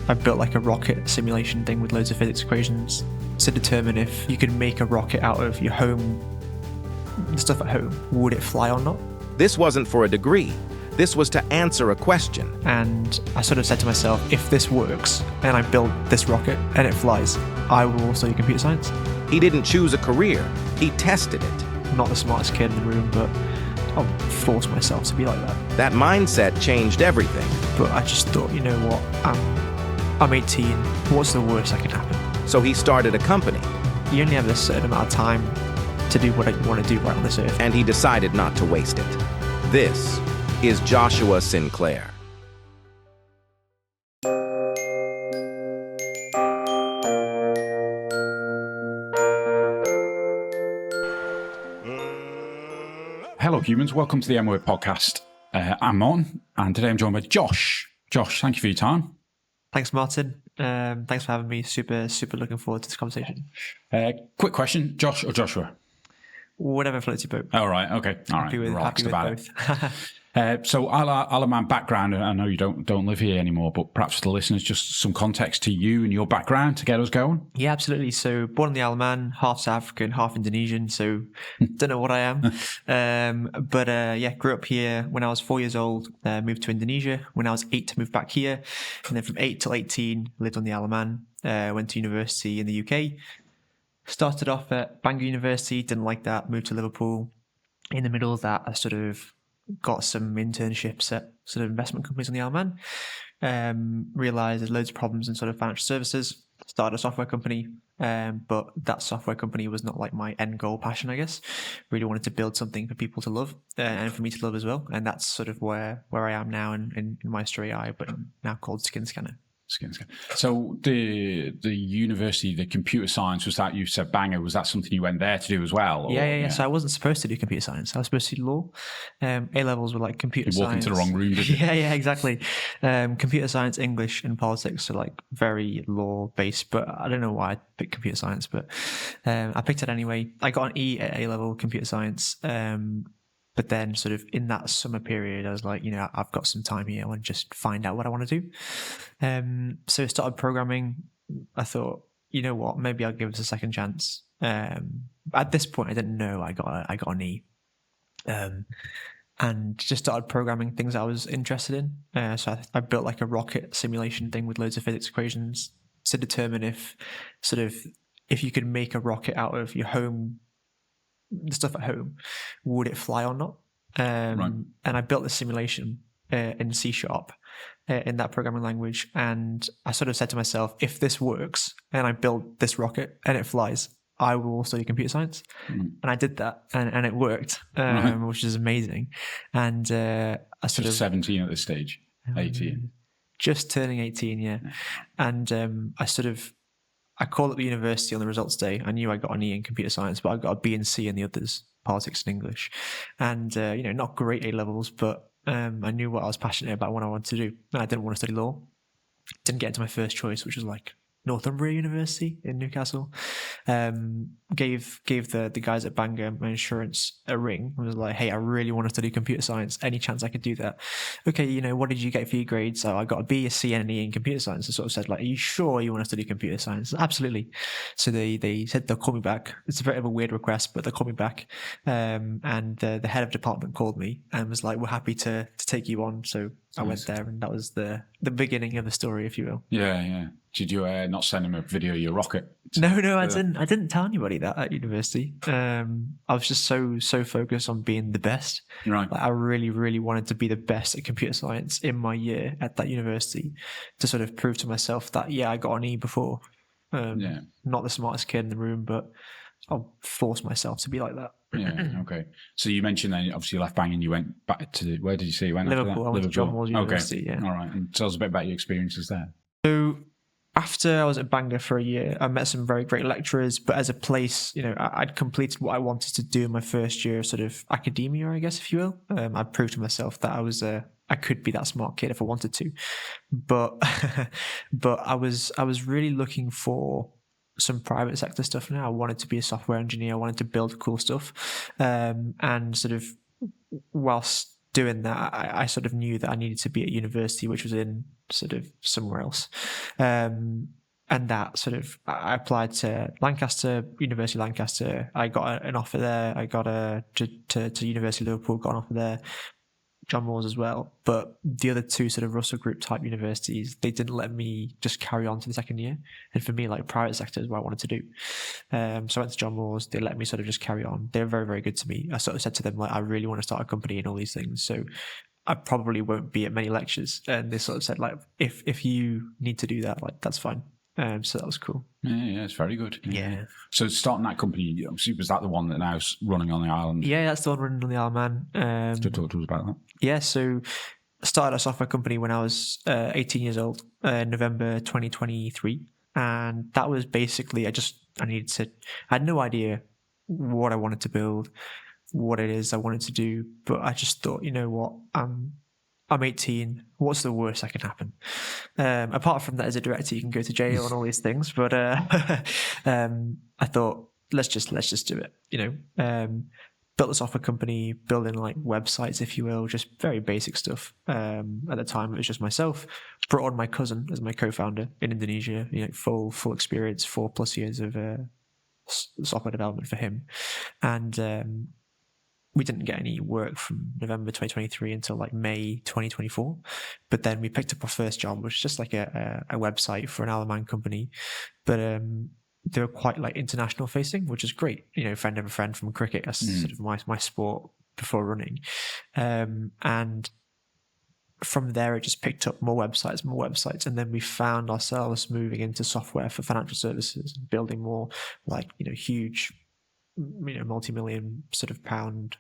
I built like a rocket simulation thing with loads of physics equations to determine if you could make a rocket out of your home stuff at home, would it fly or not? This wasn't for a degree. This was to answer a question. And I sort of said to myself, if this works and I build this rocket and it flies, I will study computer science. He didn't choose a career. He tested it. Not the smartest kid in the room, but I'll force myself to be like that. That mindset changed everything. But I just thought, you know what, I'm 18, what's the worst that can happen? So he started a company. You only have a certain amount of time to do what you want to do right on this earth. And he decided not to waste it. This is Joshua Sinclair. Hello humans, welcome to the M-Word podcast. I'm on, and today I'm joined by Josh. Josh, thank you for your time. Thanks, Martin. Thanks for having me. Super looking forward to this conversation. Quick question, Josh or Joshua? Whatever floats your boat. All right, okay. All right, happy with both. So I'll have my background. I know you don't live here anymore, but perhaps for the listeners, just some context to you and your background to get us going. Yeah, absolutely. So born in the Isle of Man, half South African, half Indonesian. So don't know what I am. But grew up here when I was 4 years old, moved to Indonesia. When I was 8, moved back here. And then from 8 till 18, lived on the Isle of Man, went to university in the UK. Started off at Bangor University, didn't like that, moved to Liverpool. In the middle of that, I sort of got some internships at sort of investment companies on the Isle of Man. Realised there's loads of problems in sort of financial services. Started a software company, but that software company was not like my end goal passion, I guess. Really wanted to build something for people to love and for me to love as well. And that's sort of where I am now in my story, but now called Skin Scanner. So the university, the computer science, was that you said Bangor? Was that something you went there to do as well? Or, yeah. So I wasn't supposed to do computer science. I was supposed to do law. A levels were like computer science. You walk into the wrong room, did you? Yeah, exactly. Computer science, English, and politics are like very law based. But I don't know why I picked computer science, but I picked it anyway. I got an E at A level computer science. But then sort of in that summer period, I was like, I've got some time here. I want to just find out what I want to do. So I started programming. I thought, you know what, maybe I'll give it a second chance. At this point, I didn't know I got an E. And just started programming things I was interested in. So I built like a rocket simulation thing with loads of physics equations to determine if you could make a rocket out of your home, the stuff at home, would it fly or not? Right. And I built the simulation in C# in that programming language, and I sort of said to myself, if this works and I build this rocket and it flies, I will study computer science. And I did that, and it worked, which is amazing. And I sort of 17 at this stage, 18, just turning 18, yeah. And I called up the university on the results day. I knew I got an E in computer science, but I got a B and C in the others, politics and English. And, not great A levels, but I knew what I was passionate about, what I wanted to do. And I didn't want to study law. Didn't get into my first choice, which was like Northumbria University in Newcastle. Gave the guys at Bangor my insurance a ring. I was like, hey, I really want to study computer science. Any chance I could do that? Okay, what did you get for your grades? So I got a B, a C, and an E in computer science. I sort of said, like, are you sure you want to study computer science? Absolutely. So they said they'll call me back. It's a bit of a weird request, but they'll call me back. And the head of department called me and was like, we're happy to take you on. So I went there, and that was the beginning of the story, if you will. Yeah. Did you not send him a video of your rocket? No, I didn't. I didn't tell anybody that at university. I was just so focused on being the best. Right. Like, I really, really wanted to be the best at computer science in my year at that university to sort of prove to myself that, I got an E before. Not the smartest kid in the room, but I'll force myself to be like that. Yeah, okay. So you mentioned then, obviously you left Bangor and you went back to, where did you say you went Liverpool. after that? I went to John Moores University, okay. yeah. All right, and tell us a bit about your experiences there. So after I was at Bangor for a year, I met some very great lecturers, but as a place, I'd completed what I wanted to do in my first year of sort of academia, I guess, if you will. I proved to myself that I could be that smart kid if I wanted to. But I was really looking for some private sector stuff now. I wanted to be a software engineer. I wanted to build cool stuff. And sort of whilst doing that, I sort of knew that I needed to be at university, which was in sort of somewhere else. And that sort of, I applied to University of Lancaster. I got an offer there. I got to University of Liverpool, got an offer there. John Moores as well. But the other two sort of Russell Group type universities, they didn't let me just carry on to the second year. And for me, like, private sector is what I wanted to do. So I went to John Moores. They let me sort of just carry on. They were very, very good to me. I sort of said to them, like, I really want to start a company and all these things. So I probably won't be at many lectures. And they sort of said, like, if you need to do that, like, that's fine. So that was cool. Yeah, it's very good. Yeah. So starting that company, obviously, was that the one that now's running on the island? Yeah, that's the one running on the Isle of Man. So talk to us about that. Yeah, so I started a software company when I was 18 years old, November 2023. And that was basically, I had no idea what I wanted to build, what it is I wanted to do. But I just thought, you know what, I'm 18. What's the worst that can happen? Apart from that, as a director, you can go to jail and all these things. But I thought, let's just do it. You know, built a software company, building like websites, if you will, just very basic stuff. At the time, it was just myself. Brought on my cousin as my co-founder in Indonesia. You know, full experience, 4+ years of software development for him, and we didn't get any work from November 2023 until like May 2024. But then we picked up our first job, which was just like a website for an Isle of Man company. But they were quite like international facing, which is great. You know, friend of a friend from cricket. That's sort of my sport before running. And from there, it just picked up more websites. And then we found ourselves moving into software for financial services, building more like, you know, huge, you know, multi-million sort of pound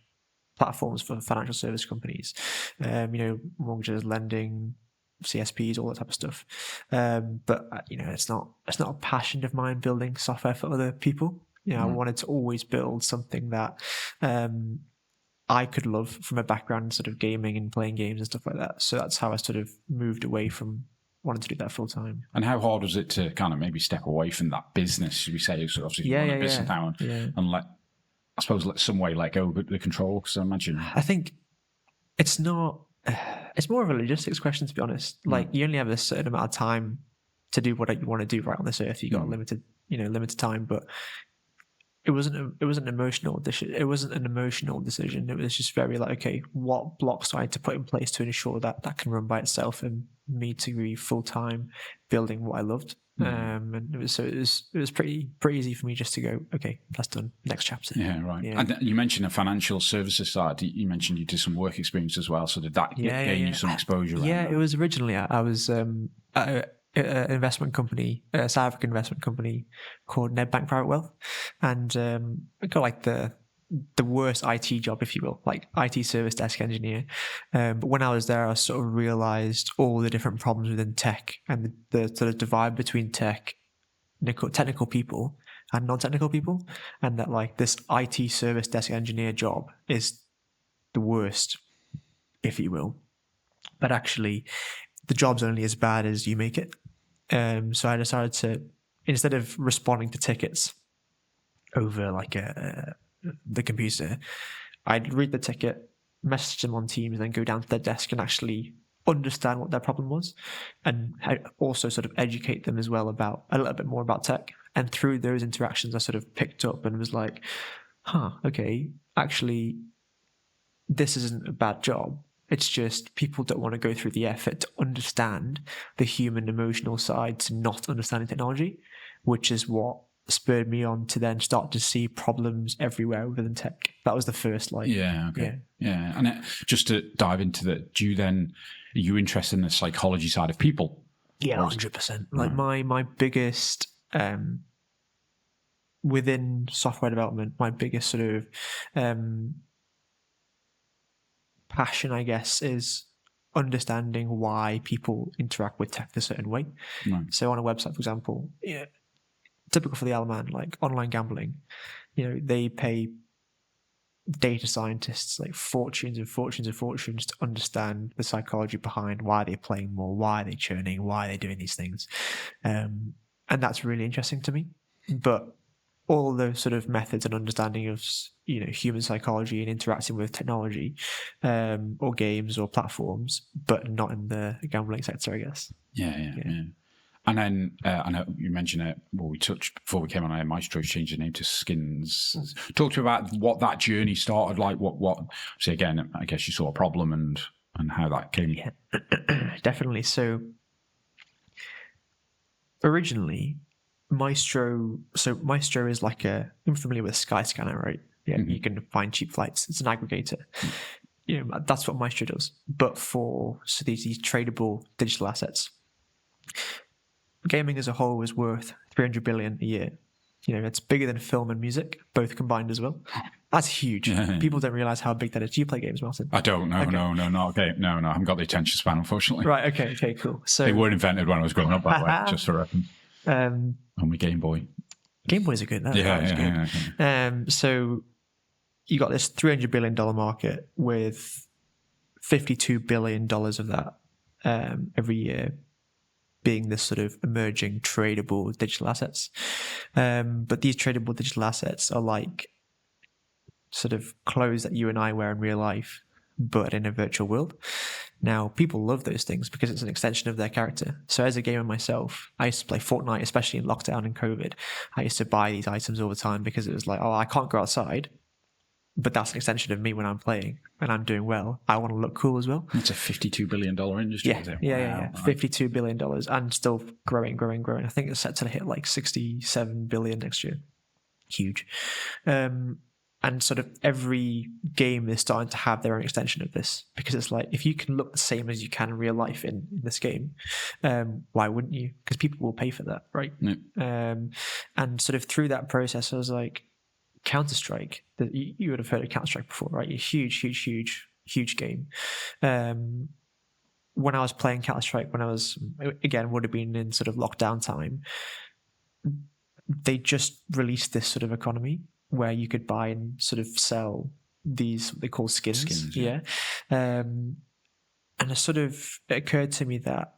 platforms for financial service companies, you know, mortgages, lending, CSPs, all that type of stuff. But you know, it's not a passion of mine building software for other people. You know, I wanted to always build something that I could love from a background in sort of gaming and playing games and stuff like that. So that's how I sort of moved away from wanting to do that full time. And how hard was it to kind of maybe step away from that business? Should we say, so obviously you run a business now and I suppose some way let go of the control, because I imagine. I think it's not. It's more of a logistics question, to be honest. Like, you only have a certain amount of time to do what you want to do right on this earth. You got limited time. But it wasn't an emotional decision. It wasn't an emotional decision. It was just very like, okay, what blocks do I need to put in place to ensure that that can run by itself, and me to be full time building what I loved. And it was pretty easy for me just to go, okay, that's done. Next chapter. Yeah, right. Yeah. And you mentioned a financial services side. You mentioned you did some work experience as well. So did that gain you some exposure? Yeah, it was originally I was at an investment company, a South African investment company called Nedbank Private Wealth, and I got like the worst IT job, if you will, like IT service desk engineer. But when I was there, I sort of realized all the different problems within tech and the sort of divide between technical people and non-technical people, and that like this IT service desk engineer job is the worst, if you will. But actually, the job's only as bad as you make it. So I decided to, instead of responding to tickets over like the computer, I'd read the ticket, message them on Teams, and then go down to their desk and actually understand what their problem was, and also sort of educate them as well about a little bit more about tech. And through those interactions, I sort of picked up and was like, okay, actually, this isn't a bad job. It's just people don't want to go through the effort to understand the human emotional side to not understanding technology, which is what spurred me on to then start to see problems everywhere within tech. That was the first Yeah. And just to dive into that, are you interested in the psychology side of people? Yeah, 100%. Like my biggest within software development, my biggest sort of passion, I guess, is understanding why people interact with tech a certain way. Right. So on a website, for example, typical for the Isle of Man, like online gambling, you know, they pay data scientists like fortunes and fortunes and fortunes to understand the psychology behind why they're playing more, why they're churning, why they're doing these things. And that's really interesting to me. But all those sort of methods and understanding of, you know, human psychology and interacting with technology, or games or platforms, but not in the gambling sector, I guess. Yeah. And then I know you mentioned it. Well, we touched before we came on air. Maestro changed the name to Skins. Talk to me about what that journey started. Like, what? So again, I guess you saw a problem and how that came. Yeah, definitely. So originally, Maestro is like I'm familiar with Skyscanner, right? Yeah, you can find cheap flights. It's an aggregator. You know, that's what Maestro does, but for these tradable digital assets. Gaming as a whole is worth $300 billion a year. You know, it's bigger than film and music, both combined as well. That's huge. Yeah. People don't realize how big that is. Do you play games, Martin? I don't. No, okay. No. Okay. No. I haven't got the attention span, unfortunately. Right. Okay. Cool. So they were invented when I was growing up, by the way, just for reference. On my Game Boy. Game Boys are good. So you got this $300 billion market with $52 billion of that every year being this sort of emerging tradable digital assets. But these tradable digital assets are like sort of clothes that you and I wear in real life, but in a virtual world. Now, people love those things because it's an extension of their character. So as a gamer myself, I used to play Fortnite, especially in lockdown and COVID. I used to buy these items all the time because it was like, oh, I can't go outside, but that's an extension of me when I'm playing and I'm doing well. I want to look cool as well. It's a $52 billion industry. Yeah. $52 billion and still growing. I think it's set to hit like $67 billion next year. Huge. And sort of every game is starting to have their own extension of this because it's like, if you can look the same as you can in real life in this game, why wouldn't you? Because people will pay for that, right? Yeah. And sort of through that process, I was like, Counter-Strike, you would have heard of Counter-Strike before, right? A huge game. When I was playing Counter-Strike, when I was, again, would have been in sort of lockdown time, they just released this sort of economy where you could buy and sort of sell these, what they call skins. Yeah. And it occurred to me that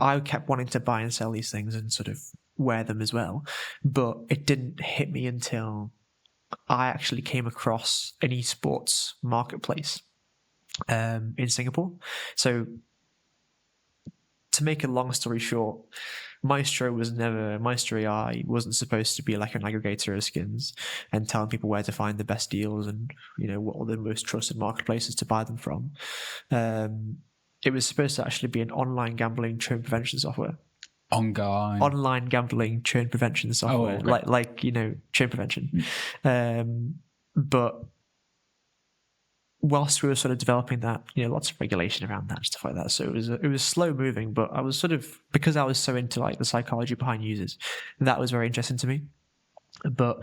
I kept wanting to buy and sell these things and sort of wear them as well. But it didn't hit me until I actually came across an esports marketplace in Singapore. So to make a long story short, Maestro AI wasn't supposed to be like an aggregator of skins and telling people where to find the best deals and, you know, what are the most trusted marketplaces to buy them from. It was supposed to actually be an online gambling churn prevention software. Online gambling churn prevention software, like you know, churn prevention. But whilst we were sort of developing that, you know, lots of regulation around that and stuff like that. So it was slow moving, but I was sort of, because I was so into like the psychology behind users, that was very interesting to me. But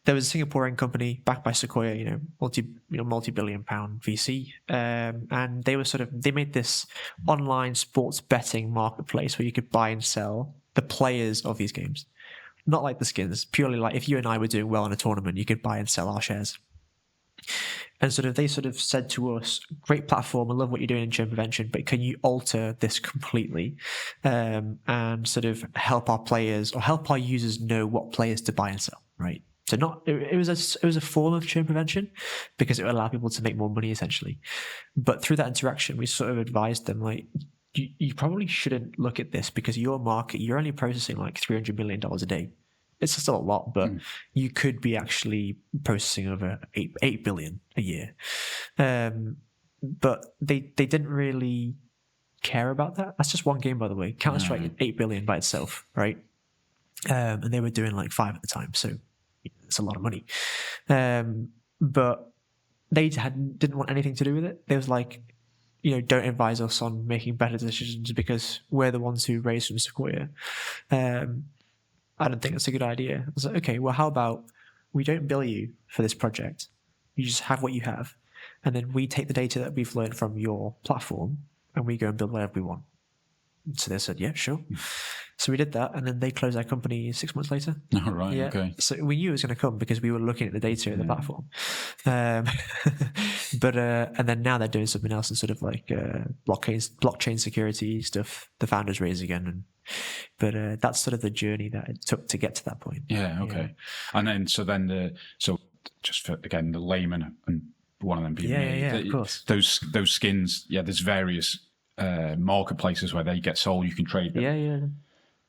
there was a Singaporean company backed by Sequoia, multi-billion pound VC, and they made this online sports betting marketplace where you could buy and sell the players of these games, not like the skins. Purely like if you and I were doing well in a tournament, you could buy and sell our shares. And they said to us, great platform, I love what you're doing in churn prevention, but can you alter this completely and sort of help our players or help our users know what players to buy and sell, right? So it was a form of churn prevention because it would allow people to make more money essentially. But through that interaction, we sort of advised them like, you probably shouldn't look at this because your market, you're only processing like $300 million a day. It's still a lot, but you could be actually processing over 8 billion a year. But they didn't really care about that. That's just one game, by the way. Counter-Strike is 8 billion by itself, right? And they were doing like 5 at the time, so it's a lot of money. But they didn't want anything to do with it. They was like, you know, don't advise us on making better decisions because we're the ones who raised from Sequoia. I don't think that's a good idea. I was like, okay, well, how about we don't bill you for this project? You just have what you have. And then we take the data that we've learned from your platform and we go and build whatever we want. So they said, yeah, sure. So we did that. And then they closed our company 6 months later. Oh, right. Yeah. Okay. So we knew it was going to come because we were looking at the data in the platform. And then now they're doing something else and sort of like blockchain security stuff. The founders raised again and But that's sort of the journey that it took to get to that point. Yeah. Okay. And then so just for again the layman and one of them being me. Yeah, of course. Those skins. Yeah. There's various marketplaces where they get sold. You can trade them. Yeah.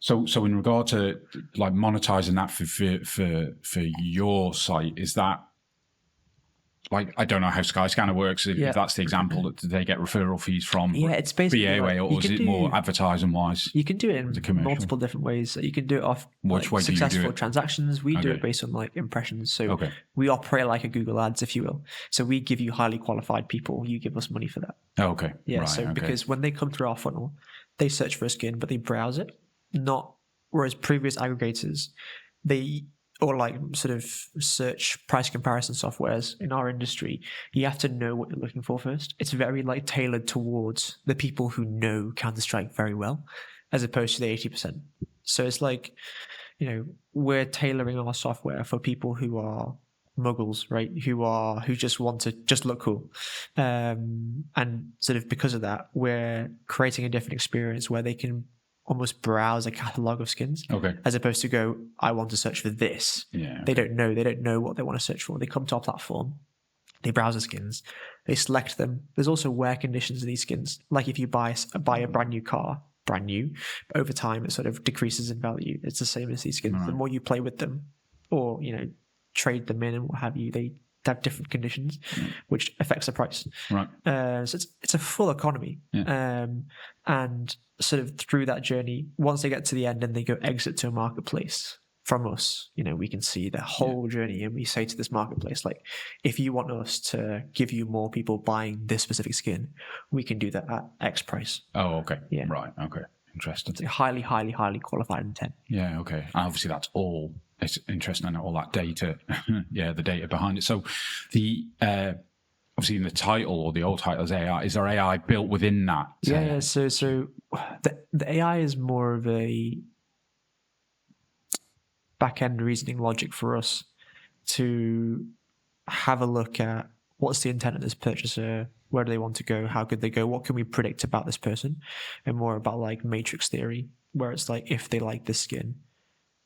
So in regard to like monetizing that for your site, is that like, I don't know how Skyscanner works. If that's the example, that do they get referral fees from? Yeah, it's basically BA way, like, or is it more advertising wise? You can do it in multiple different ways. You can do it off Which way do you do successful it? transactions. We do it based on like impressions. So we operate like a Google Ads, if you will. So we give you highly qualified people. You give us money for that. Oh, okay. Yeah. Right, So because when they come through our funnel, they search for a skin, but they browse it. Whereas previous aggregators, or like sort of search price comparison softwares in our industry, you have to know what you're looking for first. It's very like tailored towards the people who know Counter-Strike very well, as opposed to the 80%. So it's like, we're tailoring our software for people who are muggles, right? Who just want to just look cool. And sort of because of that, we're creating a different experience where they can almost browse a catalog of skins, as opposed to go, I want to search for this. Yeah, They don't know what they want to search for. They come to our platform, they browse the skins, they select them. There's also wear conditions of these skins. Like if you buy a brand new car, but over time it sort of decreases in value. It's the same as these skins. Right. The more you play with them, or trade them in and what have you, they have different conditions, which affects the price. Right. So it's a full economy. Yeah. And sort of through that journey, once they get to the end and they go exit to a marketplace from us, we can see their whole journey, and we say to this marketplace, like, if you want us to give you more people buying this specific skin, we can do that at X price. Oh, okay. Yeah. Right. Okay. Interesting. It's a highly, highly, highly qualified intent. Yeah. Okay. And obviously that's all. It's interesting, and all that data. Yeah, the data behind it. So the obviously in the title, or the old title is AI. Is there AI built within that? Yeah. So the AI is more of a back-end reasoning logic for us to have a look at what's the intent of this purchaser, where do they want to go, how could they go, what can we predict about this person, and more about like matrix theory, where it's like if they like this skin,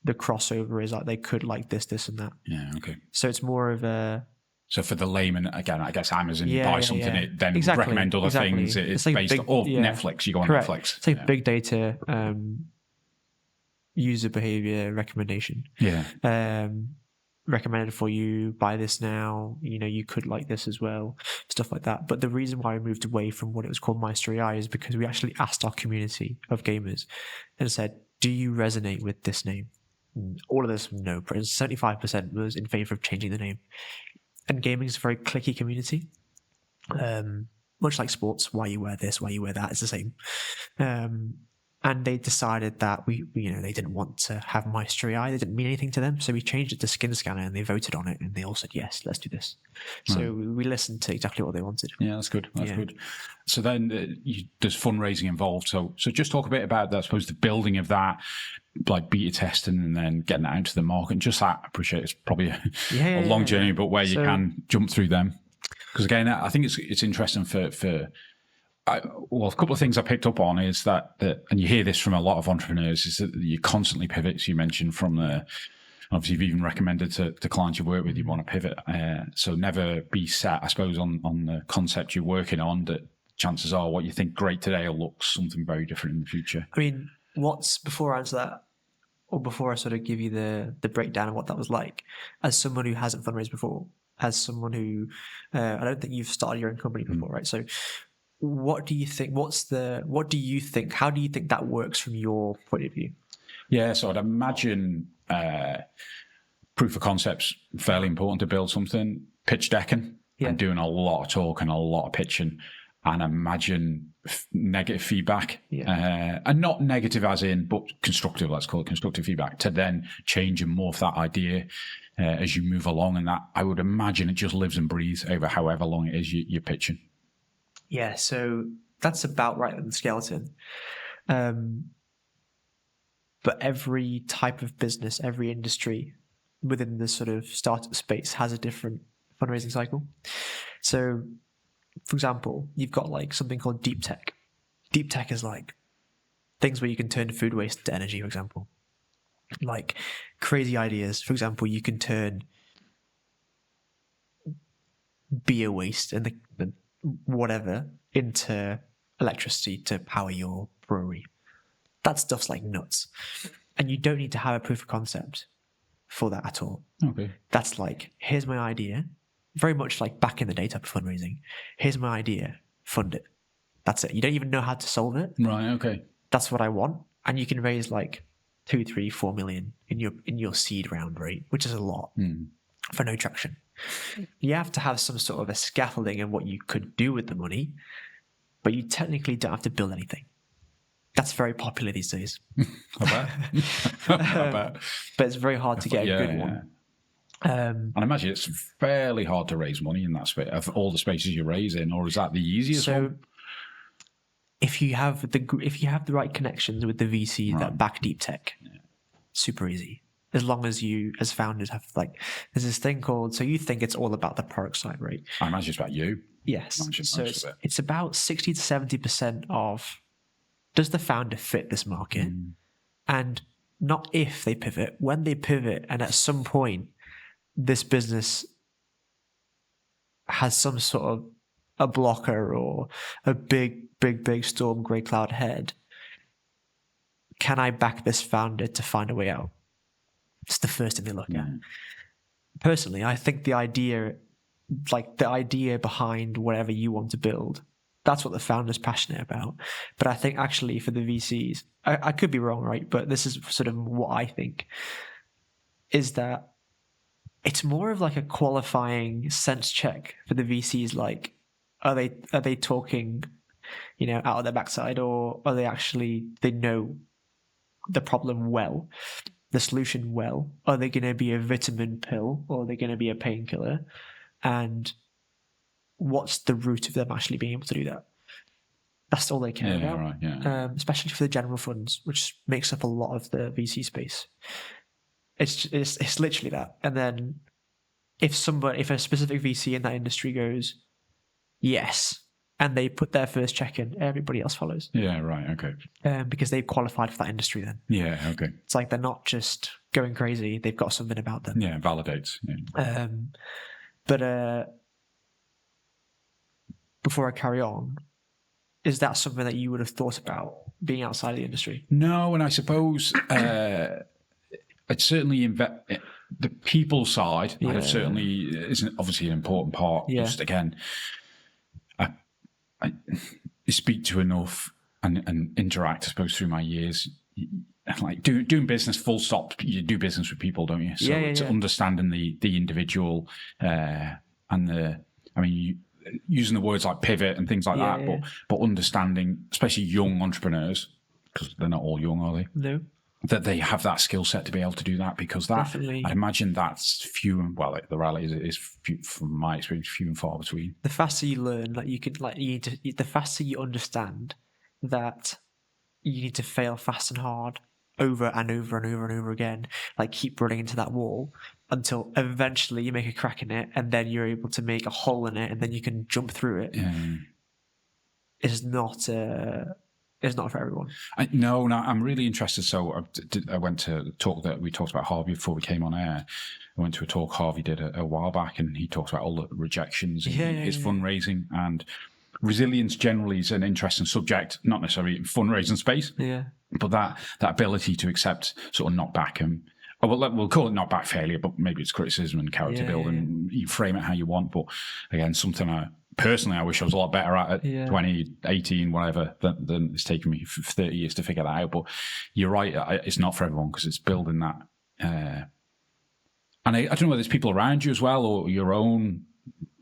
the crossover is like they could like this and that. Yeah. Okay. So it's more of a. So for the layman, again, I guess Amazon, you buy something, it then exactly, recommend other things. It's like based on Netflix. You go on Correct. Netflix. It's like big data, user behavior recommendation. Yeah. Recommended for you, buy this now, you could like this as well, stuff like that. But the reason why we moved away from what it was called Maestro AI is because we actually asked our community of gamers and said, do you resonate with this name? All of this, no. 75% was in favor of changing the name. And gaming is a very clicky community. Much like sports, why you wear this, why you wear that, it's the same. And they decided that they didn't want to have Maestro AI. They didn't mean anything to them. So we changed it to Skin Scanner, and they voted on it, and they all said, yes, let's do this. So we listened to exactly what they wanted. Yeah, that's good. That's good. So then there's fundraising involved. So just talk a bit about, I suppose, the building of that, like beta testing and then getting it out to the market. And just that, I appreciate it's probably a long journey, but where you can jump through them. Because again, I think it's interesting a couple of things I picked up on is that, and you hear this from a lot of entrepreneurs, is that you constantly pivot. So you mentioned obviously you've even recommended to clients you work with, you want to pivot. So never be set, I suppose, on the concept you're working on, that chances are what you think great today will look something very different in the future. I mean, before I answer that, or before I sort of give you the breakdown of what that was like, as someone who hasn't fundraised before, as someone who, I don't think you've started your own company before, right? So what do you think, how do you think that works from your point of view? Yeah, so I'd imagine proof of concept's fairly important to build something. Pitch decking and doing a lot of talk and a lot of pitching, and imagine negative feedback, and not negative as in, but constructive, let's call it constructive feedback, to then change and morph that idea as you move along. And that, I would imagine, it just lives and breathes over however long it is you're pitching. Yeah, so that's about right in the skeleton. But every type of business, every industry within the sort of startup space has a different fundraising cycle. So, for example, you've got like something called deep tech. Deep tech is like things where you can turn food waste into energy, for example. Like crazy ideas. For example, you can turn beer waste and the whatever into electricity to power your brewery. That stuff's like nuts. And you don't need to have a proof of concept for that at all. Okay. That's like, here's my idea. Very much like back in the day type of fundraising. Here's my idea. Fund it. That's it. You don't even know how to solve it. Right. Okay. That's what I want. And you can raise like 2, 3, 4 million in your seed round, right? Which is a lot for no traction. You have to have some sort of a scaffolding in what you could do with the money, but you technically don't have to build anything. That's very popular these days. I bet. I bet. But it's very hard to get a good one. And I imagine it's fairly hard to raise money in that space, of all the spaces you raise in, or is that the easiest one? If you have the right connections with the VCs that back deep tech, super easy. As long as you, as founders, have there's this thing called. So you think it's all about the product side, right? I imagine it's about you. Yes. So it's about 60 to 70% of, does the founder fit this market? And not if they pivot, when they pivot, and at some point this business has some sort of a blocker or a big storm, grey cloud ahead, can I back this founder to find a way out? It's the first thing they look at. Personally, I think the idea behind whatever you want to build, that's what the founder's passionate about. But I think actually for the VCs, I could be wrong, right? But this is sort of what I think, is that it's more of like a qualifying sense check for the VCs. Like, are they talking, out of their backside, or are they actually, they know the problem well, the solution well? Are they going to be a vitamin pill, or are they going to be a painkiller? And what's the root of them actually being able to do that? That's all they care about. Right, especially for the general funds, which makes up a lot of the VC space. It's literally that. And then if a specific VC in that industry goes, yes, and they put their first check in, everybody else follows. Yeah, right, okay. Because they've qualified for that industry then. Yeah, okay. It's like they're not just going crazy, they've got something about them. Yeah, validates. Yeah. But before I carry on, is that something that you would have thought about, being outside of the industry? No, and I suppose it's certainly the people side. Yeah. Certainly isn't obviously an important part. Yeah. Just again, I speak to enough and interact, I suppose, through my years. Like doing business, full stop. You do business with people, don't you? So it's understanding the individual and using the words like pivot and things like that, but understanding, especially young entrepreneurs, because they're not all young, are they? No. That they have that skill set to be able to do that, because that, definitely. I imagine that's few and the reality is few, from my experience, few and far between. The faster you learn, the faster you understand that you need to fail fast and hard over and over and over and over again, like keep running into that wall until eventually you make a crack in it, and then you're able to make a hole in it, and then you can jump through it. Yeah. It's not for everyone. No, I'm really interested. So I went to a talk that we talked about Harvey before we came on air. I went to a talk Harvey did a while back, and he talks about all the rejections in his fundraising, and resilience generally is an interesting subject, not necessarily in fundraising space, but that ability to accept sort of knockback and, we'll call it knockback failure, but maybe it's criticism and character building. You frame it how you want. But again, something I wish I was a lot better at 20, 18, whatever, than it's taken me 30 years to figure that out. But you're right, it's not for everyone, because it's building that. And I don't know whether there's people around you as well, or your own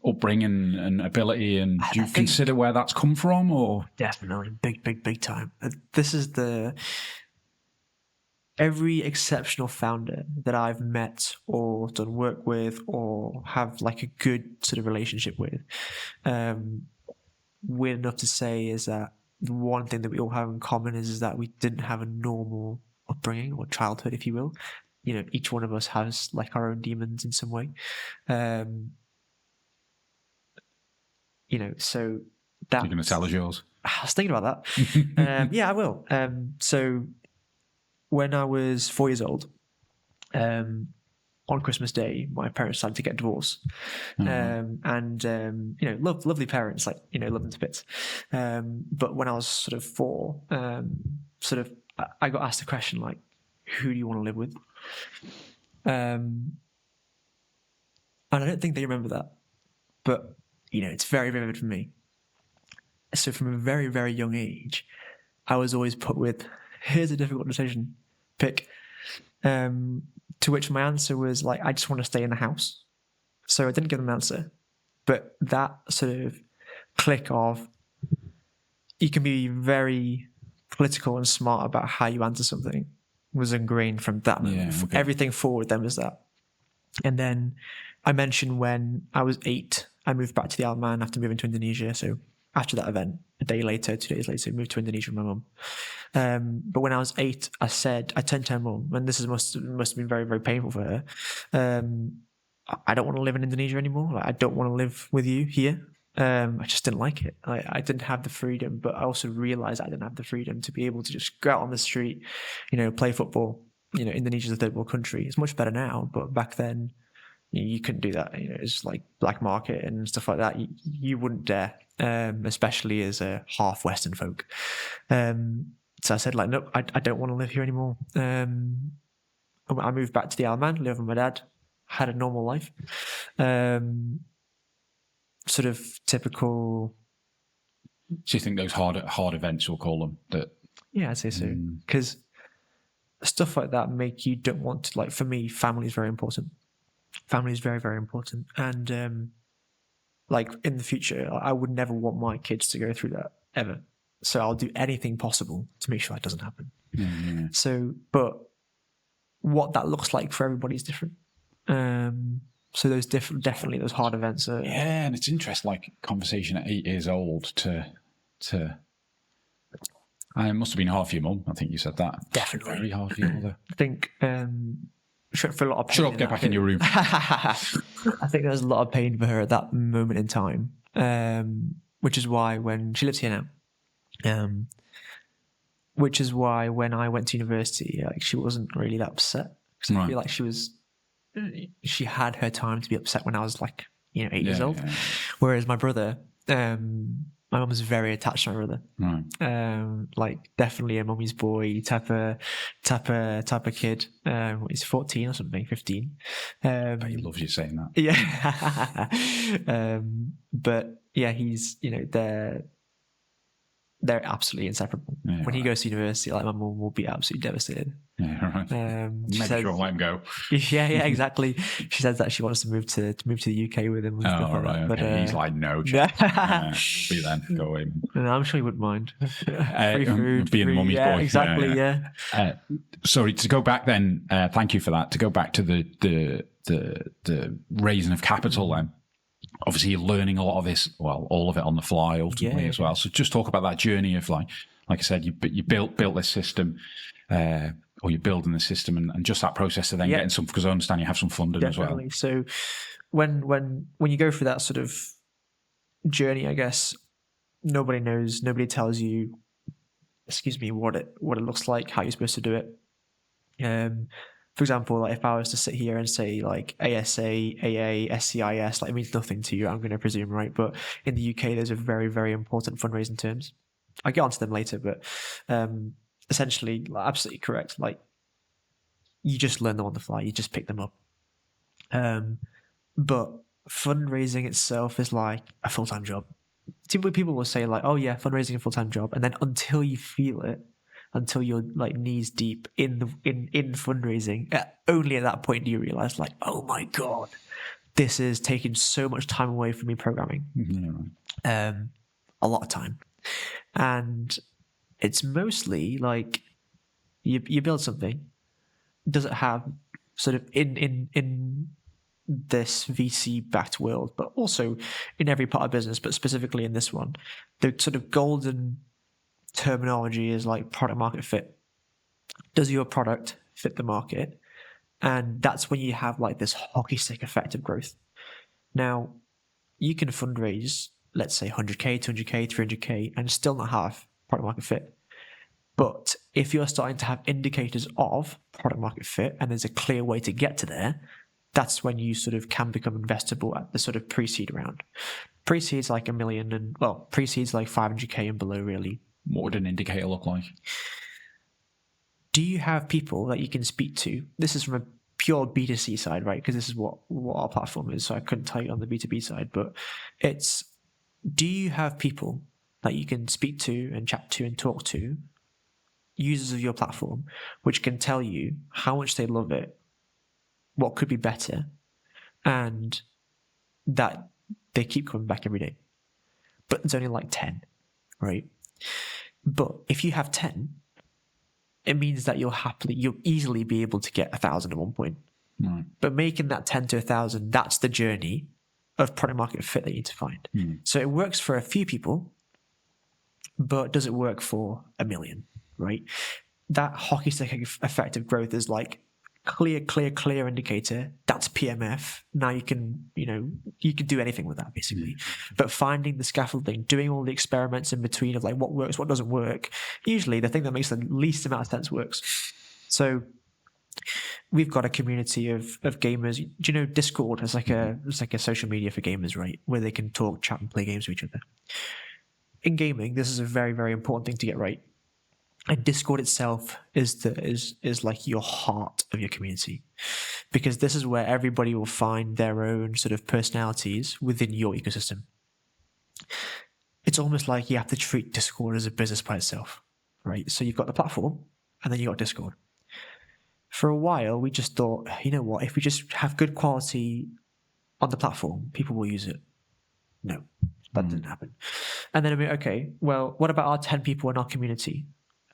upbringing and ability, and do you consider where that's come from? Or definitely big time. This is every exceptional founder that I've met or done work with or have like a good sort of relationship with, weird enough to say, is that the one thing that we all have in common is that we didn't have a normal upbringing or childhood, if you will. Each one of us has like our own demons in some way. So that, you're going to tell us yours? I was thinking about that. Yeah, I will. So when I was 4 years old, on Christmas Day, my parents decided to get divorced. Lovely parents, love them to bits. But when I was sort of 4, I got asked a question like, who do you want to live with? And I don't think they remember that, but it's very vivid for me. So from a very, very young age, I was always put with, here's a difficult decision, pick. To which my answer was like, I just want to stay in the house. So I didn't give them an answer. But that sort of click of, you can be very political and smart about how you answer something, was ingrained from that moment. Yeah, okay. Everything forward then was that. And then I mentioned when I was 8, I moved back to the Isle of Man after moving to Indonesia. So after that event, a day later, 2 days later, I moved to Indonesia with my mum. But when I was 8, I turned to her mum, and this must have been very, very painful for her. I don't want to live in Indonesia anymore. Like, I don't want to live with you here. I just didn't like it. I didn't have the freedom, but I also realized I didn't have the freedom to be able to just go out on the street, play football. Indonesia's a third world country. It's much better now, but back then, you couldn't do that. It's like black market and stuff like that. You wouldn't dare, especially as a half Western folk. So I said, like, nope, I don't want to live here anymore. I moved back to the Isle of Man, lived with my dad, had a normal life. Sort of typical. So you think those hard events, we'll call them, that? Yeah, I'd say so. Because stuff like that make you don't want to, like, for me, family is very important. Family is very, very important. And like in the future, I would never want my kids to go through that ever. So I'll do anything possible to make sure that doesn't happen. Mm-hmm. So, but what that looks like for everybody is different. So those definitely those hard events are. Yeah, and it's interesting, like conversation at 8 years old to. It must have been hard for your mum. I think you said that. Definitely. Very hard for your mother. I think for a lot of pain. Shut up, get back in your room. I think there was a lot of pain for her at that moment in time, which is why when she lives here now, which is why when I went to university, like, she wasn't really that upset. Because I feel like she had her time to be upset when I was like 8 years old. Yeah. Whereas my brother, my mum was very attached to my brother. Right. Like definitely a mummy's boy type of kid. He's 14 or something, 15. But he loves you saying that. Yeah. But yeah, he's they're absolutely inseparable. Yeah, when he goes to university, like, my mum will be absolutely devastated. Yeah, right. Maybe she'll let him go. Yeah, exactly. She says that she wants to move to the UK with him. And stuff like that. Okay. But he's like, no, be then go away. No, I'm sure he wouldn't mind. Free food, being mummy's boy. Exactly. Yeah. Sorry, to go back then. Thank you for that. To go back to the raising of capital then. Obviously, you're learning a lot of this, well, all of it on the fly ultimately as well. So just talk about that journey of like I said, you built this system, or you're building the system, and just that process of then getting some, because I understand you have some funding as well. So when you go through that sort of journey, I guess nobody tells you, what it looks like, how you're supposed to do it. For example, like if I was to sit here and say like ASA, AA, SCIS, like it means nothing to you, I'm going to presume, right? But in the UK, those are very, very important fundraising terms. I'll get onto them later, but essentially, like, absolutely correct. Like, you just learn them on the fly, you just pick them up. But fundraising itself is like a full-time job. Typically, people will say like, "Oh yeah, fundraising is a full-time job," and then until you feel it, until you're like knees deep in fundraising, only at that point do you realize, like, oh my god, this is taking so much time away from me programming. Mm-hmm. A lot of time. And it's mostly like you build something. Does it have sort of in this VC backed world, but also in every part of business, but specifically in this one, the sort of golden terminology is like product market fit. Does your product fit the market? And that's when you have like this hockey stick effect of growth. Now, you can fundraise let's say 100k, 200k, 300k, and still not have product market fit. But if you're starting to have indicators of product market fit and there's a clear way to get to there, that's when you sort of can become investable at the sort of pre-seed round. Pre-seed's like $1 million, and well, pre-seed's like 500k and below, really. What would an indicator look like? Do you have people that you can speak to? This is from a pure B2C side, right? Because this is what our platform is. So I couldn't tell you on the B2B side, but it's, do you have people that you can speak to and chat to and talk to, users of your platform, which can tell you how much they love it, what could be better, and that they keep coming back every day? But there's only like 10, right? But if you have 10, it means that you'll easily be able to get 1,000 at one point. Right. But making that 10 to 1,000, that's the journey of product market fit that you need to find. So it works for a few people, but does it work for 1 million, right? That hockey stick effect of growth is like clear indicator. That's PMF. Now you can do anything with that basically. But finding the scaffolding, doing all the experiments in between of like what works, what doesn't work, usually the thing that makes the least amount of sense works. So we've got a community of gamers. Do you know Discord? It's like a social media for gamers, right? Where they can talk, chat, and play games with each other. In gaming, this is a very, very important thing to get right. And Discord itself is like your heart of your community, because this is where everybody will find their own sort of personalities within your ecosystem. It's almost like you have to treat Discord as a business by itself, right? So you've got the platform, and then you've got Discord. For a while, we just thought, you know what, if we just have good quality on the platform, people will use it. No, that didn't happen. And then I mean, okay, well, what about our 10 people in our community?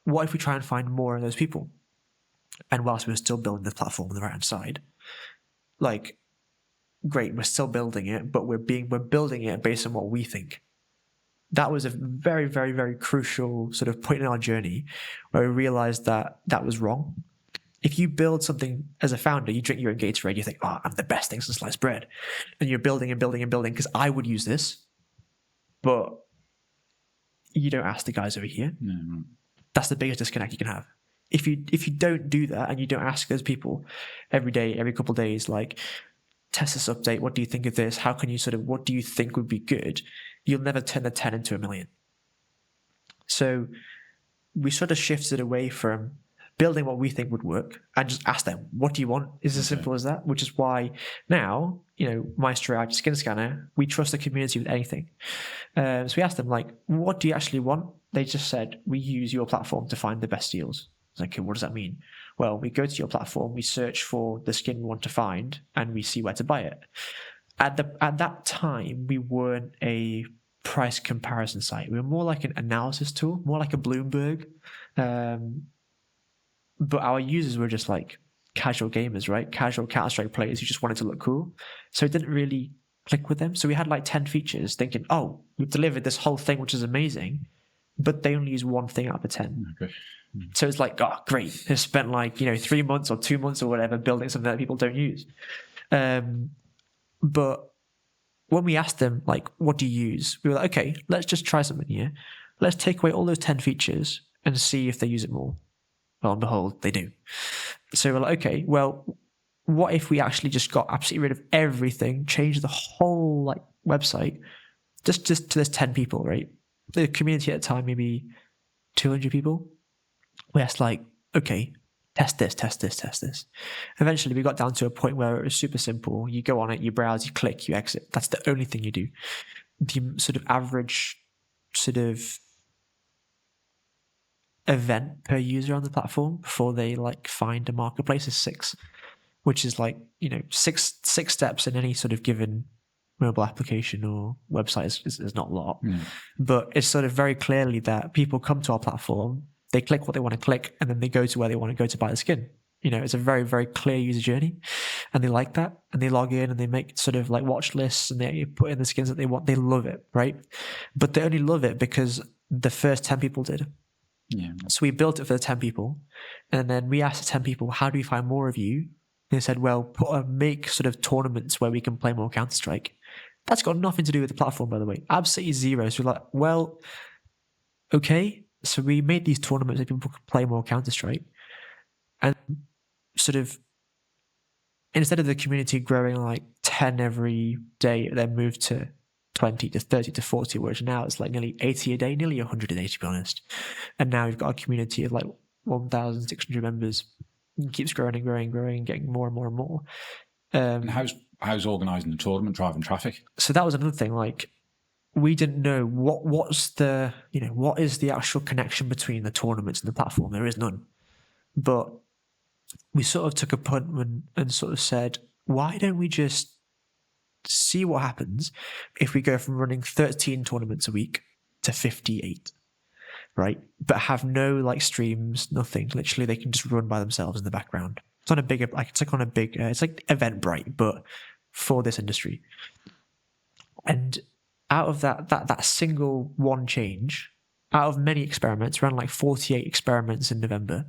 What if we try and find more of those people? And whilst we're still building the platform on the right-hand side, like, great, we're still building it, but we're building it based on what we think. That was a very, very, very crucial sort of point in our journey where we realized that that was wrong. If you build something as a founder, you drink your own Gatorade, you think, oh, I'm the best thing since sliced bread. And you're building and building and building because I would use this, but you don't ask the guys over here. No. That's the biggest disconnect you can have. If you don't do that and you don't ask those people every day, every couple of days, like, test this update, what do you think of this? How can you what do you think would be good? You'll never turn the 10 into 1 million. So we sort of shifted away from building what we think would work and just ask them, what do you want? It's as simple as that, which is why now, Maestro, our skin scanner, we trust the community with anything. So we asked them, like, what do you actually want? They just said, we use your platform to find the best deals. It's like, okay, what does that mean? Well, we go to your platform, we search for the skin we want to find, and we see where to buy it. At that time, we weren't a price comparison site. We were more like an analysis tool, more like a Bloomberg. But our users were just like casual gamers, right? Casual Counter-Strike players who just wanted to look cool. So it didn't really click with them. So we had like 10 features thinking, oh, we've delivered this whole thing, which is amazing, but they only use one thing out of 10. Okay. So it's like, oh, great. They spent like, 3 months or 2 months or whatever building something that people don't use. But when we asked them, like, what do you use? We were like, okay, let's just try something here. Let's take away all those 10 features and see if they use it more. Well, and behold, they do. So we're like, okay, well, what if we actually just got absolutely rid of everything, changed the whole like website, just to this 10 people, right? The community at the time, maybe 200 people. We asked like, okay, test this. Eventually we got down to a point where it was super simple. You go on it, you browse, you click, you exit. That's the only thing you do. The sort of average sort of event per user on the platform before they like find a marketplace is 6, which is like, 6 steps in any sort of given mobile application or website is not a lot. But it's sort of very clearly that people come to our platform, they click what they want to click, and then they go to where they want to go to buy the skin. It's a very, very clear user journey, and they like that, and they log in and they make sort of like watch lists and they put in the skins that they want. They love it, right? But they only love it because the first 10 people did. Yeah. So we built it for the 10 people, and then we asked the 10 people, how do we find more of you? And they said, well, make sort of tournaments where we can play more Counter-Strike. That's got nothing to do with the platform, by the way. Absolutely zero. So we're like, well, okay. So we made these tournaments that people could play more Counter-Strike. And sort of, instead of the community growing like 10 every day, it then moved to 20 to 30 to 40, whereas now it's like nearly 80 a day, nearly 100 a day, to be honest. And now we've got a community of like 1,600 members. It keeps growing and growing and growing, getting more and more and more. And how's organising the tournament driving traffic? So that was another thing. Like, we didn't know what is the actual connection between the tournaments and the platform. There is none. But we sort of took a punt and sort of said, why don't we just see what happens if we go from running 13 tournaments a week to 58, right? But have no like streams, nothing. Literally, they can just run by themselves in the background. It's on a bigger, like it's like on a big, it's like Eventbrite, but for this industry. And out of that single one change, out of many experiments, around like 48 experiments in November,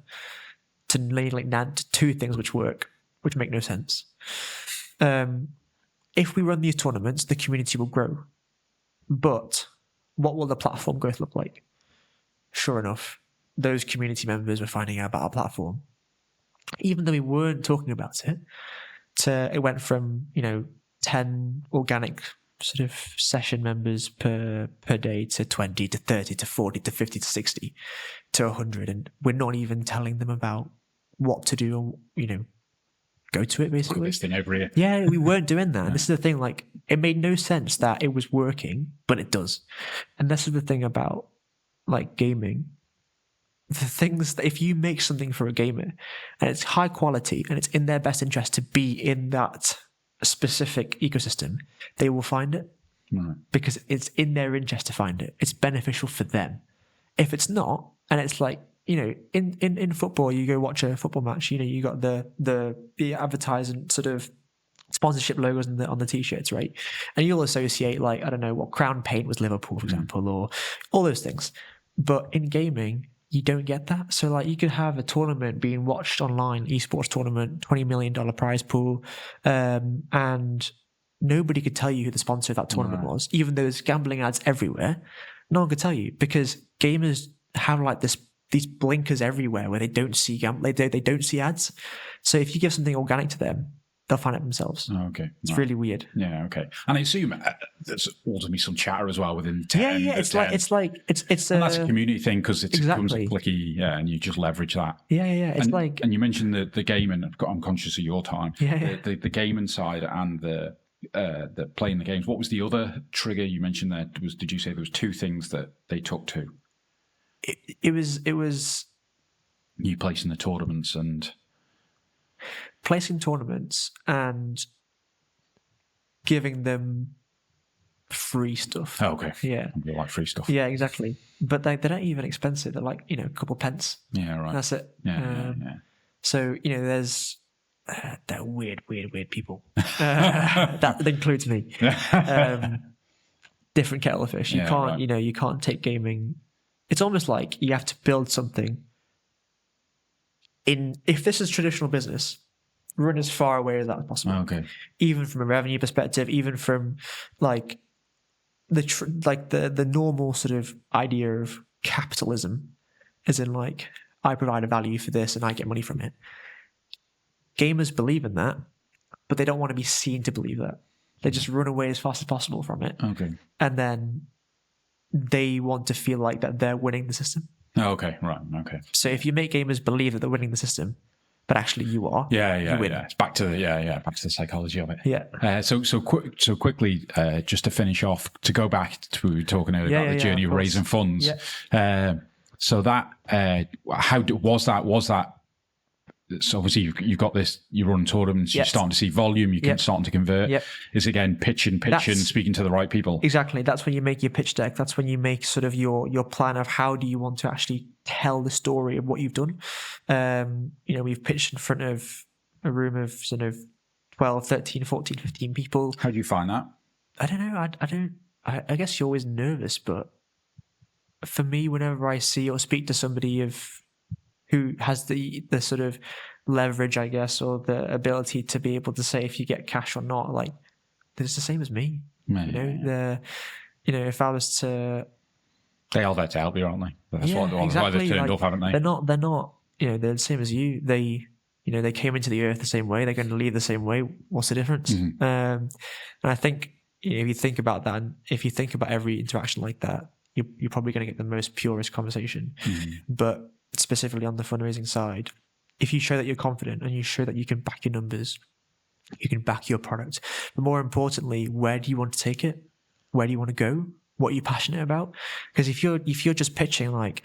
to like to 2 things which work, which make no sense. If we run these tournaments, the community will grow. But what will the platform growth look like? Sure enough, those community members were finding out about our platform. Even though we weren't talking about it, it went from, 10 organic sort of session members per day to 20 to 30 to 40 to 50 to 60 to 100. And we're not even telling them about what to do, go to it, basically. This thing over here. Yeah, we weren't doing that. Yeah. This is the thing, like, it made no sense that it was working, but it does. And this is the thing about, like, gaming. The things that if you make something for a gamer and it's high quality and it's in their best interest to be in that specific ecosystem, they will find it. Right. Because it's in their interest to find it. It's beneficial for them. If it's not, and it's like, in football, you go watch a football match, you got the advertising sort of sponsorship logos on the t-shirts, right? And you'll associate, like, I don't know, what Crown Paint was Liverpool, for example, or all those things. But in gaming, you don't get that. So, like, you could have a tournament being watched online, esports tournament, $20 million prize pool, and nobody could tell you who the sponsor of that tournament was, even though there's gambling ads everywhere. No one could tell you, because gamers have like these blinkers everywhere where they don't see they don't see ads. So if you give something organic to them, they'll find it themselves. Oh, okay. It's really weird. Yeah, okay. And I assume there's also be some chatter as well within 10. Yeah. It's like and that's a community thing, because it becomes a clicky, and you just leverage that. Yeah. It's and you mentioned the gaming. I'm conscious of your time. Yeah. The gaming side and the playing the games. What was the other trigger you mentioned there? Did you say there was 2 things that they took to? It was you placing the tournaments and placing tournaments and giving them free stuff. Oh, okay. Yeah. You like free stuff. Yeah, exactly. But they're not even expensive. They're like, a couple pence. Yeah, right. That's it. Yeah. So, there's they're weird people. That includes me. Different kettle of fish. You can't, you can't take gaming. It's almost like you have to build something if this is traditional business, run as far away as that as possible. Okay. Even from a revenue perspective, even from like the normal sort of idea of capitalism, as in like, I provide a value for this and I get money from it. Gamers believe in that, but they don't want to be seen to believe that. They just run away as fast as possible from it. Okay. And then they want to feel like that they're winning the system. Oh, okay, right, okay. So if you make gamers believe that they're winning the system, but actually you are, you win. It's back to the psychology of it. Yeah. So quickly, just to finish off, to go back to we were talking earlier about the journey of raising funds. Yeah. So that how was that? So obviously you've got this. You're running tournaments. You're starting to see volume. You're starting to convert. Yep. It's again pitching, speaking to the right people. Exactly. That's when you make your pitch deck. That's when you make sort of your plan of how do you want to actually tell the story of what you've done. We've pitched in front of a room of sort of 12, 13, 14, 15 people. How do you find that? I don't know. I guess you're always nervous, but for me, whenever I see or speak to somebody who has the sort of leverage, I guess, or the ability to be able to say if you get cash or not, like, they're just the same as me. If I was to, they are there to help you, aren't they? That's why exactly. they've turned up, haven't they? They're not. They're the same as you. They came into the earth the same way. They're going to leave the same way. What's the difference? And I think if you think about that, and if you think about every interaction like that, you're probably going to get the most purest conversation. But specifically on the fundraising side, if you show that you're confident and you show that you can back your numbers, you can back your product. But more importantly, where do you want to take it? Where do you want to go? What are you passionate about? Because if you're just pitching like,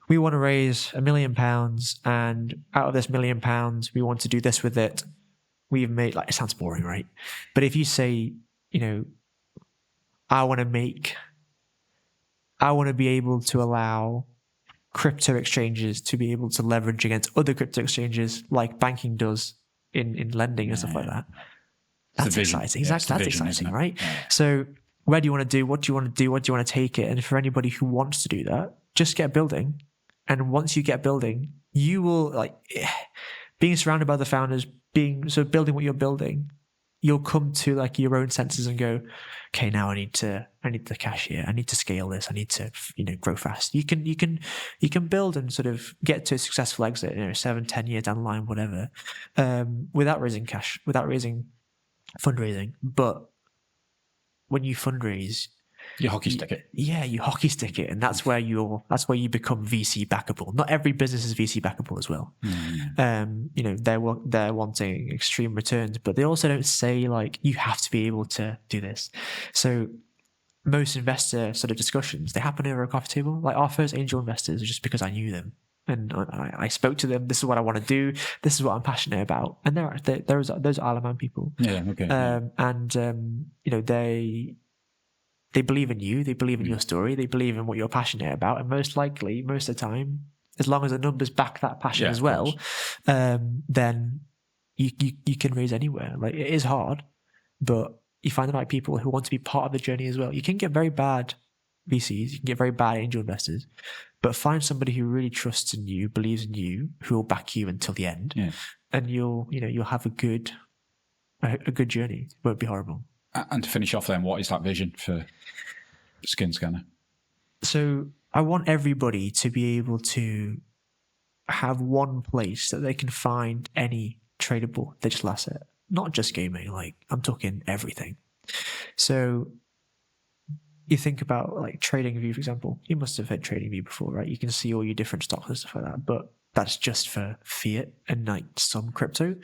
we want to raise £1 million, and out of this £1 million, we want to do this with it. We've made, like, it sounds boring, right? But if you say, I want to be able to allow crypto exchanges to be able to leverage against other crypto exchanges like banking does in lending and stuff like that. That's exciting. Exactly. That's exciting, right? Yeah. So where do you want to do? What do you want to do? What do you want to take it? And for anybody who wants to do that, just get building. And once you get building, you will, being surrounded by the founders, building what you're building, you'll come to your own senses and go, okay, now I need the cash here. I need to scale this. I need to, grow fast. You can build and sort of get to a successful exit, 7-10 years down the line, whatever, without raising cash, without raising fundraising. But when you fundraise, you hockey stick it. Yeah, you hockey stick it, and that's where you become VC backable. Not every business is VC backable as well. They're wanting extreme returns, but they also don't say you have to be able to do this. So most investor sort of discussions, they happen over a coffee table. Like our first angel investors, just because I knew them and I spoke to them. This is what I want to do. This is what I'm passionate about. And those are Isle of Man people. Yeah. Okay. They believe in you. They believe in your story. They believe in what you're passionate about. And most likely, most of the time, as long as the numbers back that passion as well, then you can raise anywhere. It is hard, but you find the right people who want to be part of the journey as well. You can get very bad VCs. You can get very bad angel investors, but find somebody who really trusts in you, believes in you, who will back you until the end, and you'll have a good journey. It won't be horrible. And to finish off then, what is that vision for Skin Scanner? So I want everybody to be able to have one place that they can find any tradable digital asset, not just gaming, I'm talking everything. So you think about TradingView, for example. You must have heard TradingView before, right? You can see all your different stocks and stuff like that, but that's just for fiat and some crypto.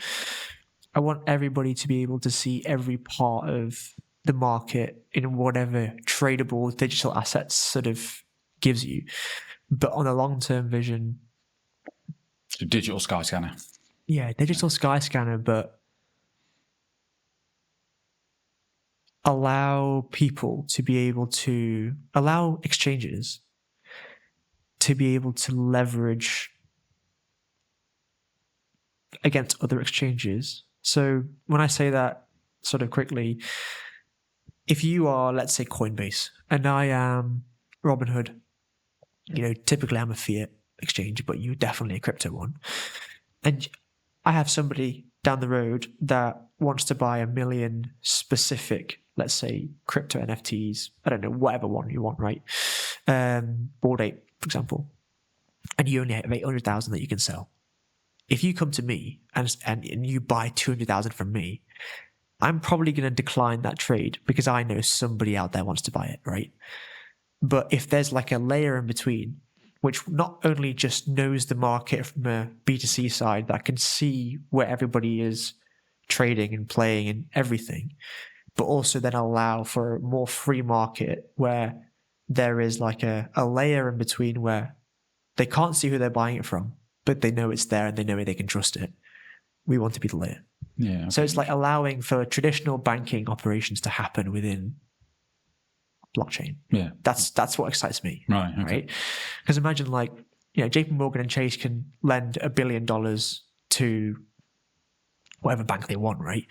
I want everybody to be able to see every part of the market in whatever tradable digital assets sort of gives you. But on a long-term vision... So digital sky scanner. Yeah, digital sky scanner, but allow exchanges to be able to leverage against other exchanges. So when I say that sort of quickly, if you are, let's say, Coinbase, and I am Robinhood, typically I'm a fiat exchange, but you're definitely a crypto one. And I have somebody down the road that wants to buy 1 million specific, let's say, crypto NFTs. I don't know, whatever one you want, right? Bored Ape, for example. And you only have 800,000 that you can sell. If you come to me and you buy 200,000 from me, I'm probably going to decline that trade because I know somebody out there wants to buy it, right? But if there's a layer in between, which not only just knows the market from a B2C side, that can see where everybody is trading and playing and everything, but also then allow for a more free market where there is a layer in between where they can't see who they're buying it from, but they know it's there and they know they can trust it. We want to be the layer. Yeah. Okay. So it's allowing for traditional banking operations to happen within blockchain. Yeah. That's what excites me. Right. Okay. Right? Because imagine JP Morgan and Chase can lend $1 billion to whatever bank they want, right?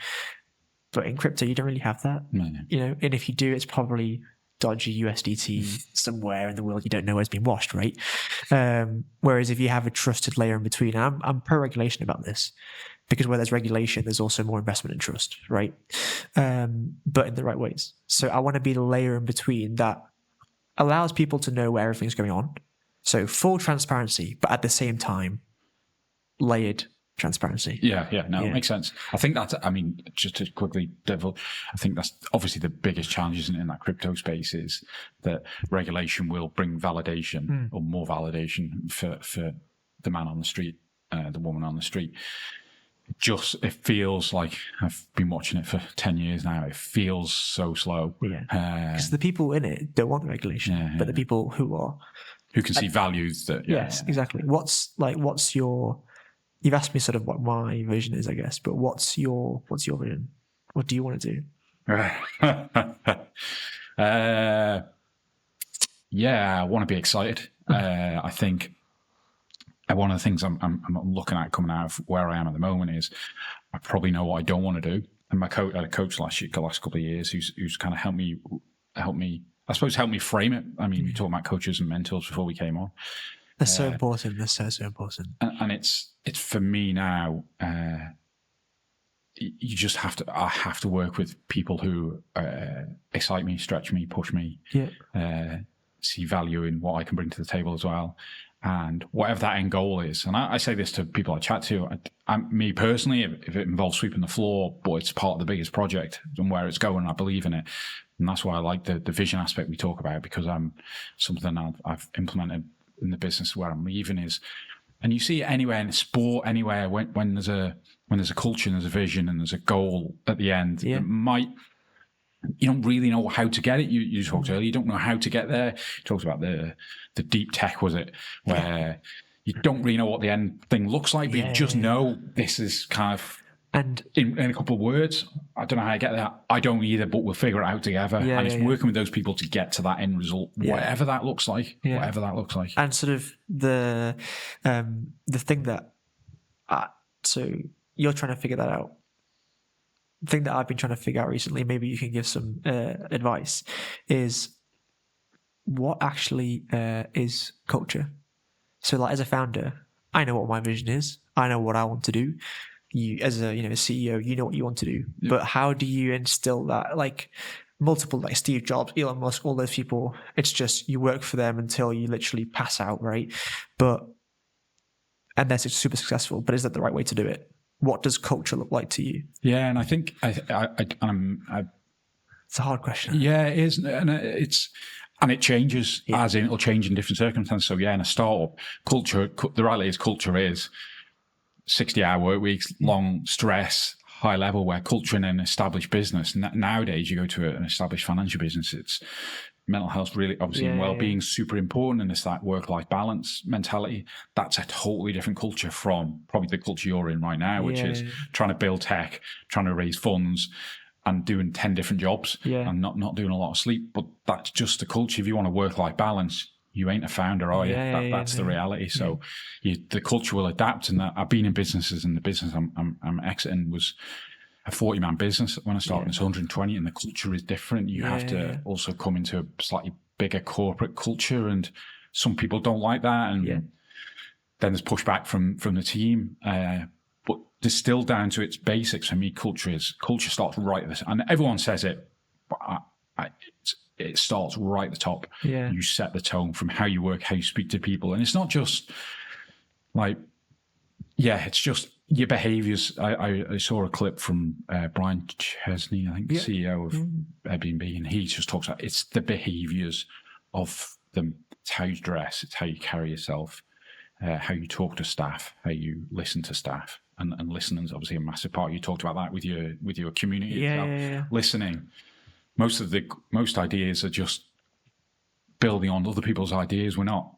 But in crypto, you don't really have that. No. And if you do, it's probably dodgy USDT somewhere in the world you don't know where it's been washed, right? Whereas if you have a trusted layer in between, I'm pro-regulation about this. because where there's regulation, there's also more investment and trust, right? But in the right ways. So I want to be the layer in between that allows people to know where everything's going on. So full transparency, but at the same time, layered transparency. It makes sense. I think that's, I mean, just to quickly devil, I think that's obviously the biggest challenge, isn't it, in that crypto space, is that regulation will bring validation or more validation for the man on the street, the woman on the street. It feels like, I've been watching it for 10 years now, it feels so slow. Because the people in it don't want the regulation, but the people who can see values that... exactly. What's your... You've asked me sort of what my vision is, I guess, but what's your vision? What do you want to do? I want to be excited. I think one of the things I'm looking at coming out of where I am at the moment is I probably know what I don't want to do. And I had a coach the last couple of years who's kind of helped me, I suppose, help me frame it. I mean, we talked about coaches and mentors before we came on. That's so important. That's so important. And it's for me now. You just have to. I have to work with people who excite me, stretch me, push me. See value in what I can bring to the table as well, and whatever that end goal is. And I say this to people I chat to. Me personally, if it involves sweeping the floor, but it's part of the biggest project and where it's going, I believe in it. And that's why I like the vision aspect we talk about, because something I've implemented in the business where I'm leaving is, and you see it anywhere in sport, anywhere when there's a culture and there's a vision and there's a goal at the end, it might, you don't really know how to get it. You talked earlier, you don't know how to get there. You talked about the deep tech, was it, where you don't really know what the end thing looks like, but you just know this is kind of, and in a couple of words, I don't know how I get there. I don't either, but we'll figure it out together. And it's working with those people to get to that end result, whatever that looks like. Whatever that looks like. And sort of the thing that, so you're trying to figure that out. The thing that I've been trying to figure out recently, maybe you can give some advice, is what actually is culture. So, like, as a founder, I know what my vision is. I know what I want to do. You, as a CEO, you know what you want to do, but how do you instill that? Like multiple, like Steve Jobs, Elon Musk, all those people, it's just you work for them until you literally pass out, right? And they're super successful. But is that the right way to do it? What does culture look like to you? Yeah, and I think it's a hard question. Yeah, it is, and it changes as in it'll change in different circumstances. So in a startup, culture, the reality is culture is 60-hour work weeks, long stress, high level, where culture in an established business. And nowadays, you go to an established financial business, it's mental health, really, obviously, and well-being super important. And it's that work-life balance mentality. That's a totally different culture from probably the culture you're in right now, which is trying to build tech, trying to raise funds, and doing 10 different jobs and not doing a lot of sleep. But that's just the culture. If you want a work-life balance, you ain't a founder, are you? That's the reality. So the culture will adapt. And I've been in businesses, and the business I'm exiting was a 40-man business when I started. It's 120, and the culture is different. You have to also come into a slightly bigger corporate culture, and some people don't like that. And then there's pushback from the team. But distilled down to its basics, for me, culture starts right at this. And everyone says it, but it starts right at the top. You set the tone from how you work, how you speak to people. And it's not just like, it's just your behaviors. I saw a clip from Brian Chesney, I think, the CEO of Airbnb, and he just talks about it's the behaviors of them. It's how you dress, it's how you carry yourself, how you talk to staff, how you listen to staff. And listening is obviously a massive part. You talked about that with your community. Listening. Most ideas are just building on other people's ideas. We're not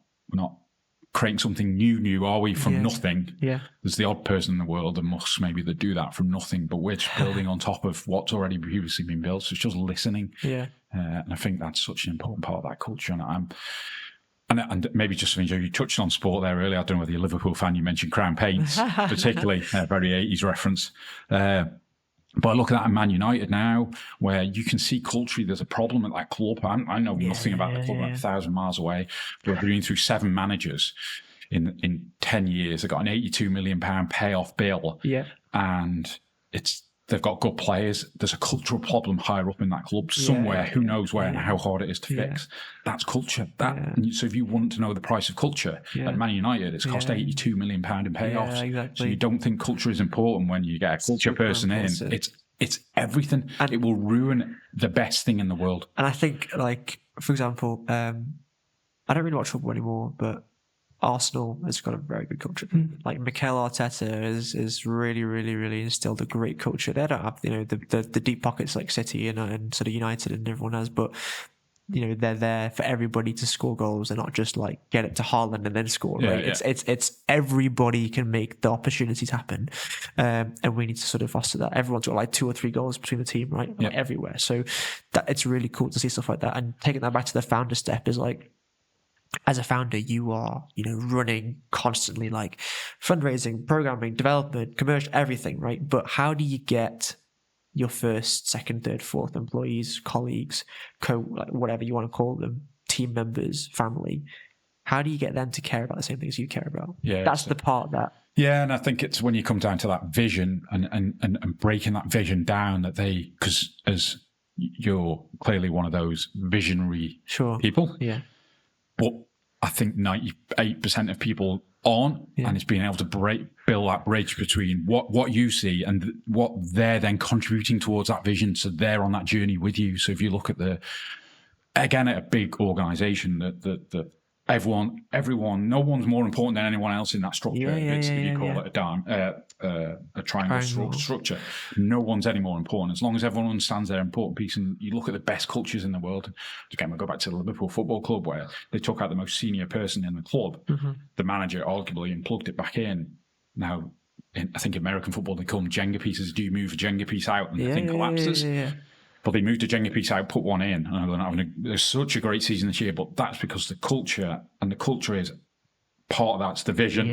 creating something new, are we? From nothing. There's the odd person in the world, and Musk maybe, that do that from nothing, but we're just building on top of what's already previously been built. So it's just listening. And I think that's such an important part of that culture. And maybe just something, you touched on sport there earlier. I don't know whether you're a Liverpool fan. You mentioned Crown Paints, particularly very 80s reference. But I look at that in Man United now, where you can see culturally there's a problem at that club. I know nothing about the club, 1,000 miles away. We've been through 7 managers. in 10 years, they've got an £82 million payoff bill. Yeah. And they've got good players. There's a cultural problem higher up in that club somewhere. Who knows where and how hard it is to fix. That's culture. So if you want to know the price of culture, at Man United, it's cost £82 million in payoffs. Yeah, exactly. So you don't think culture is important when you get a culture person in. It's everything. And it will ruin the best thing in the world. And I think, like, for example, I don't really watch football anymore, but Arsenal has got a very good culture. Like Mikel Arteta is really, really, really instilled a great culture. They don't have, the deep pockets like City and sort of United and everyone has, but they're there for everybody to score goals and not just like get it to Haaland and then score. Right? It's everybody can make the opportunities happen, and we need to sort of foster that. Everyone's got like 2 or 3 goals between the team, right? Like everywhere. So that it's really cool to see stuff like that. And taking that back to the founder step is like, as a founder, you are, running constantly, like fundraising, programming, development, commercial, everything, right? But how do you get your first, second, third, fourth employees, colleagues, like whatever you want to call them, team members, family? How do you get them to care about the same things you care about? Yeah, that's the part that. Yeah, and I think it's when you come down to that vision and breaking that vision down because as you're clearly one of those visionary people. Yeah. But I think 98% of people aren't, and it's being able to build that bridge between what you see and what they're then contributing towards that vision. So they're on that journey with you. So if you look at at a big organisation that everyone, no one's more important than anyone else in that structure. If you call it a triangle structure, no one's any more important. As long as everyone understands their important piece, and you look at the best cultures in the world. Again, we'll go back to the Liverpool Football Club where they took out the most senior person in the club, the manager arguably, and plugged it back in. Now, I think American football, they call them Jenga pieces. Do you move a Jenga piece out and the thing collapses? But they moved a Jenga piece out, put one in. And they're not having such a great season this year, but that's because the culture is part of that's the vision,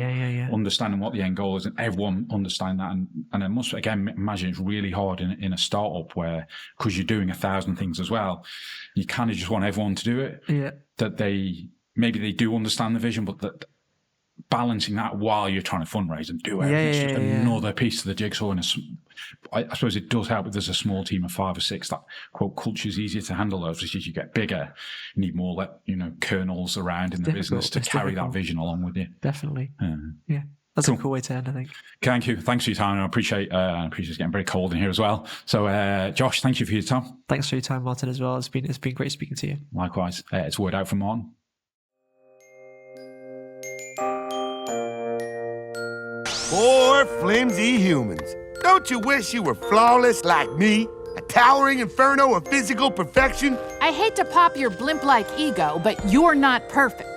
understanding what the end goal is, and everyone understand that. And I must, again, imagine it's really hard in a startup where, because you're doing 1,000 things as well, you kind of just want everyone to do it. Yeah. That maybe they do understand the vision, but that balancing that while you're trying to fundraise and do everything, it's just another piece of the jigsaw. And I suppose it does help if there's a small team of 5 or 6. That quote culture is easier to handle. Those as you get bigger, you need more kernels around in the business to carry that vision along with you. Definitely. Yeah. That's a cool way to end, I think. Thank you. Thanks for your time. I appreciate it's getting very cold in here as well. So, Josh, thank you for your time. Thanks for your time, Martin, as well. It's been great speaking to you. Likewise. It's a word out from Martin. Poor flimsy humans. Don't you wish you were flawless like me? A towering inferno of physical perfection? I hate to pop your blimp-like ego, but you're not perfect.